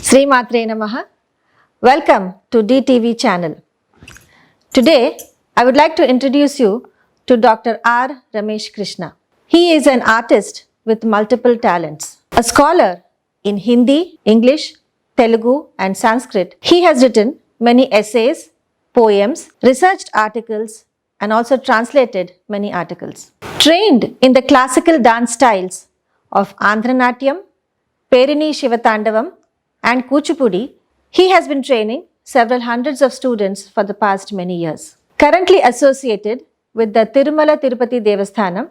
Sri Matre Namaha. Welcome to DTV channel. Today, I would like to introduce you to Dr. R. Ramesh Krishna. He is an artist with multiple talents. A scholar in Hindi, English, Telugu and Sanskrit. He has written many essays, poems, researched articles and also translated many articles. Trained in the classical dance styles of Andhra Perini Shivatandavam and Kuchipudi, he has been training several hundreds of students for the past many years. Currently associated with the Tirumala Tirpuati Devasthanam,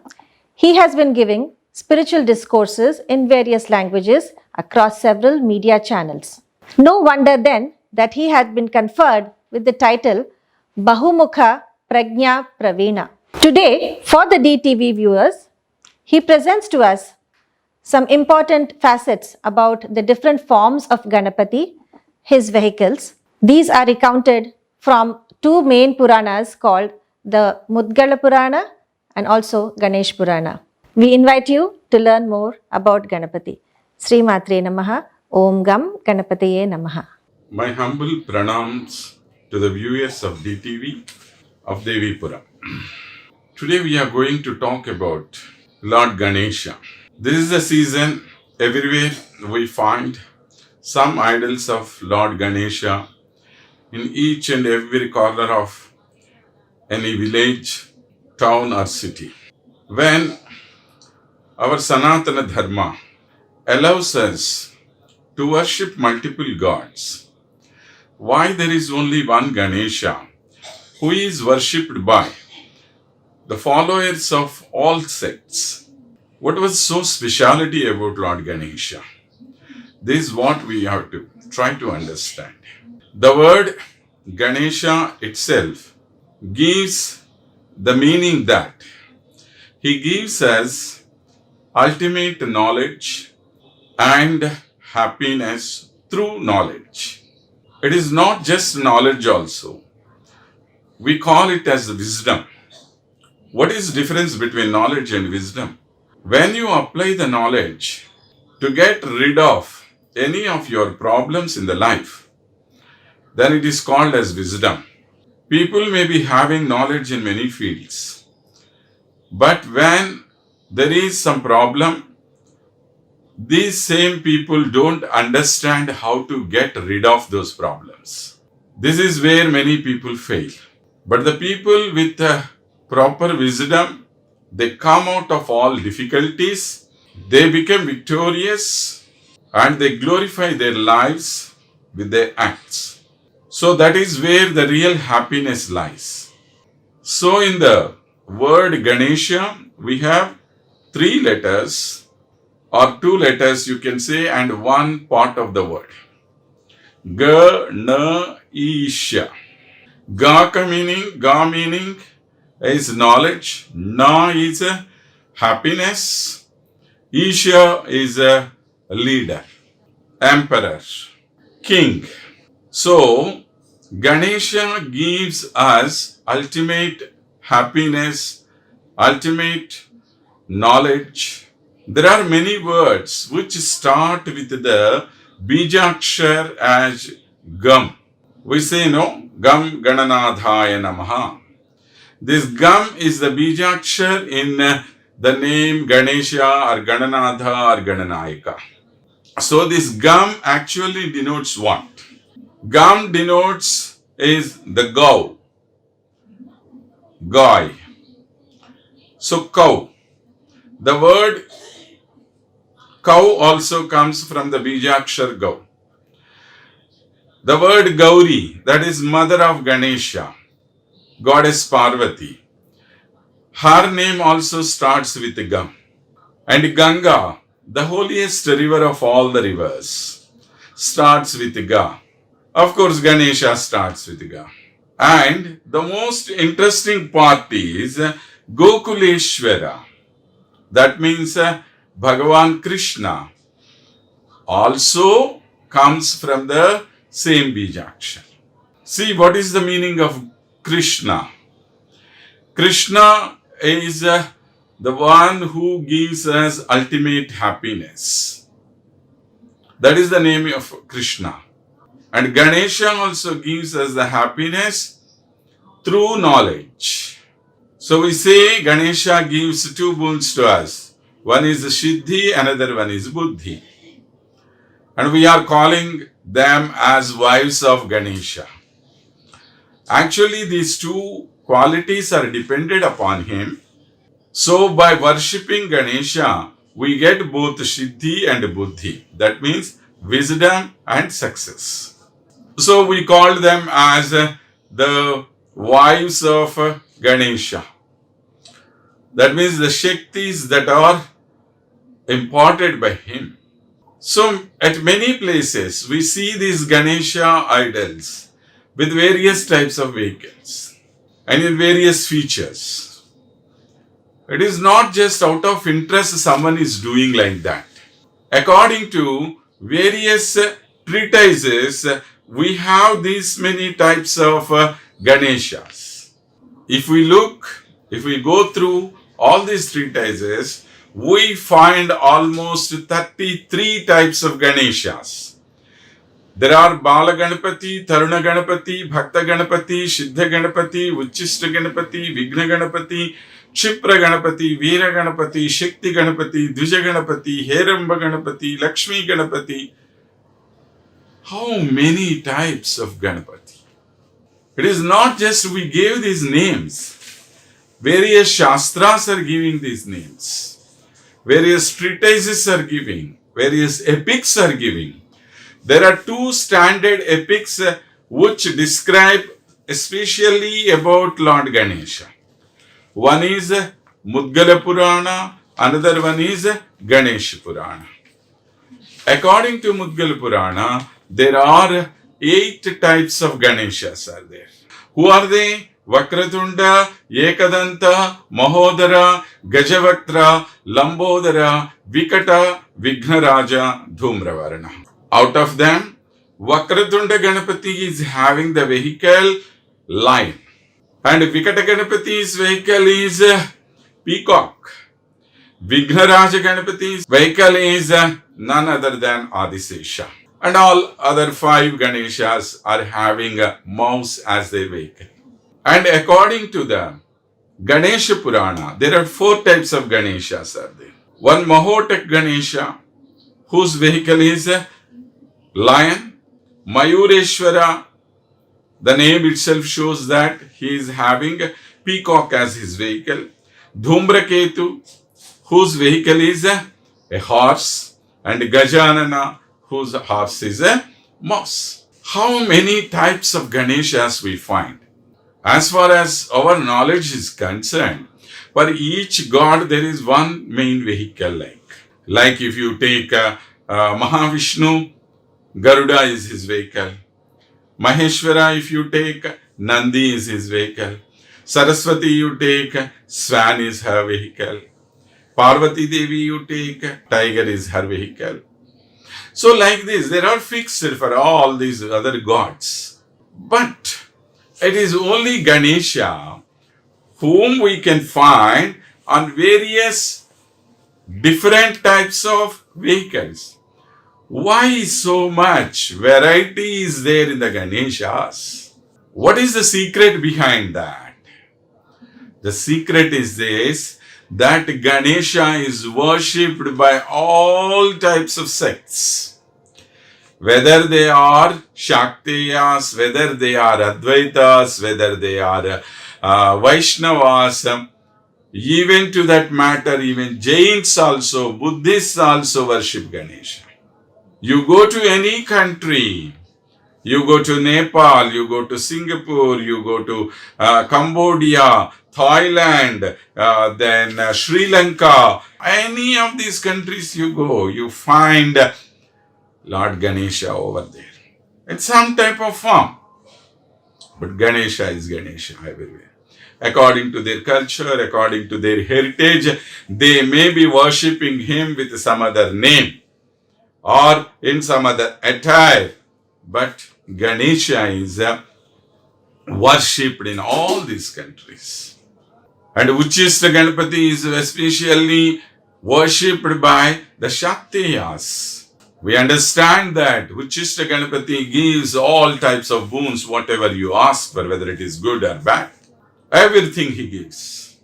he has been giving spiritual discourses in various languages across several media channels. No wonder then that he had been conferred with the title Bahumukha Prajna Pravina. Today, for the DTV viewers, he presents to us some important facets about the different forms of Ganapati, his vehicles. These are recounted from two main Puranas called the Mudgala Purana and also Ganesh Purana. We invite you to learn more about Ganapati. Sri Matre Namaha, Om Gam Ganapataye Namaha. My humble pranams to the viewers of DTV of Devipuram. Today we are going to talk about Lord Ganesha. This is the season. Everywhere we find some idols of Lord Ganesha in each and every corner of any village, town or city. When our Sanatana Dharma allows us to worship multiple gods, why there is only one Ganesha who is worshipped by the followers of all sects? What was so speciality about Lord Ganesha? This is what we have to try to understand. The word Ganesha itself gives the meaning that he gives us ultimate knowledge and happiness through knowledge. It is not just knowledge also. We call it as wisdom. What is the difference between knowledge and wisdom? When you apply the knowledge to get rid of any of your problems in the life, then it is called as wisdom. People may be having knowledge in many fields, but when there is some problem, these same people don't understand how to get rid of those problems. This is where many people fail. But the people with proper wisdom, they come out of all difficulties, they become victorious and they glorify their lives with their acts. So that is where the real happiness lies. So in the word Ganesha, we have three letters or two letters you can say and one part of the word. Ga-na-isha. Ga meaning is knowledge, Na is happiness, Isha is a leader, emperor, king. So, Ganesha gives us ultimate happiness, ultimate knowledge. There are many words which start with the Bijakshar as Gam. We say Gam Gananadhaya Namaha. This Gam is the Bijakshar in the name Ganesha or Gananadha or Gananayaka. So this Gam actually denotes what? Gam denotes is the Goy. So cow. The word cow also comes from the Bijakshar Gau. The word Gauri, that is mother of Ganesha, Goddess Parvati. Her name also starts with Gam. And Ganga, the holiest river of all the rivers, starts with Ga. Of course, Ganesha starts with Ga. And the most interesting part is Gokuleshwara, that means Bhagavan Krishna, also comes from the same Bijakshara. See, what is the meaning of Krishna? Krishna is the one who gives us ultimate happiness. That is the name of Krishna. And Ganesha also gives us the happiness through knowledge. So we say Ganesha gives two boons to us. One is Siddhi, another one is Buddhi. And we are calling them as wives of Ganesha. Actually, these two qualities are dependent upon him. So by worshipping Ganesha, we get both Siddhi and Buddhi. That means wisdom and success. So we call them as the wives of Ganesha. That means the Shaktis that are imparted by him. So at many places we see these Ganesha idols with various types of vehicles and in various features. It is not just out of interest someone is doing like that. According to various treatises, we have these many types of Ganeshas. If we go through all these treatises, we find almost 33 types of Ganeshas. There are Bala Ganapati, Taruna Ganapati, Bhakta Ganapati, Siddha Ganapati, Uchishta Ganapati, Vigna Ganapati, Chipra Ganapati, Veera Ganapati, Shakti Ganapati, Dvija Ganapati, Heramba Ganapati, Lakshmi Ganapati. How many types of Ganapati? It is not just we gave these names. Various Shastras are giving these names. Various treatises are giving. Various epics are giving. There are two standard epics which describe especially about Lord Ganesha. One is Mudgala Purana, another one is Ganesha Purana. According to Mudgala Purana, there are 8 types of Ganeshas are there. Who are they? Vakratunda, Ekadanta, Mahodara, Gajavaktra, Lambodara, Vikata, Vignaraja, Dhumravarana. Out of them, Vakratunda Ganapati is having the vehicle lion. And Vikata Ganapati's vehicle is peacock. Vignaraja Ganapati's vehicle is none other than Adisesha. And all other 5 Ganeshas are having a mouse as their vehicle. And according to the Ganesha Purana, there are 4 types of Ganeshas are there. One Mahotak Ganesha, whose vehicle is lion. Mayureshwara, the name itself shows that he is having a peacock as his vehicle. Dhumraketu, whose vehicle is a horse. And Gajanana, whose horse is a mouse. How many types of Ganeshas we find? As far as our knowledge is concerned, for each god there is one main vehicle like if you take Mahavishnu, Garuda is his vehicle. Maheshwara, if you take, Nandi is his vehicle. Saraswati you take, Swan is her vehicle. Parvati Devi you take, tiger is her vehicle. So like this, there are fixed for all these other gods. But it is only Ganesha whom we can find on various different types of vehicles. Why so much variety is there in the Ganeshas? What is the secret behind that? The secret is this, that Ganesha is worshipped by all types of sects. Whether they are Shaktiyas, whether they are Advaitas, whether they are Vaishnavas, even to that matter, even Jains also, Buddhists also worship Ganesha. You go to any country, you go to Nepal, you go to Singapore, you go to Cambodia, Thailand, then Sri Lanka, any of these countries you go, you find Lord Ganesha over there. It's some type of form. But Ganesha is Ganesha everywhere. according to their culture, according to their heritage. They may be worshipping him with some other name or in some other attire, but Ganesha is worshipped in all these countries. And Uchishta Ganapati is especially worshipped by the Kshatriyas. We understand that Uchishta Ganapati gives all types of boons, whatever you ask for, whether it is good or bad. Everything he gives.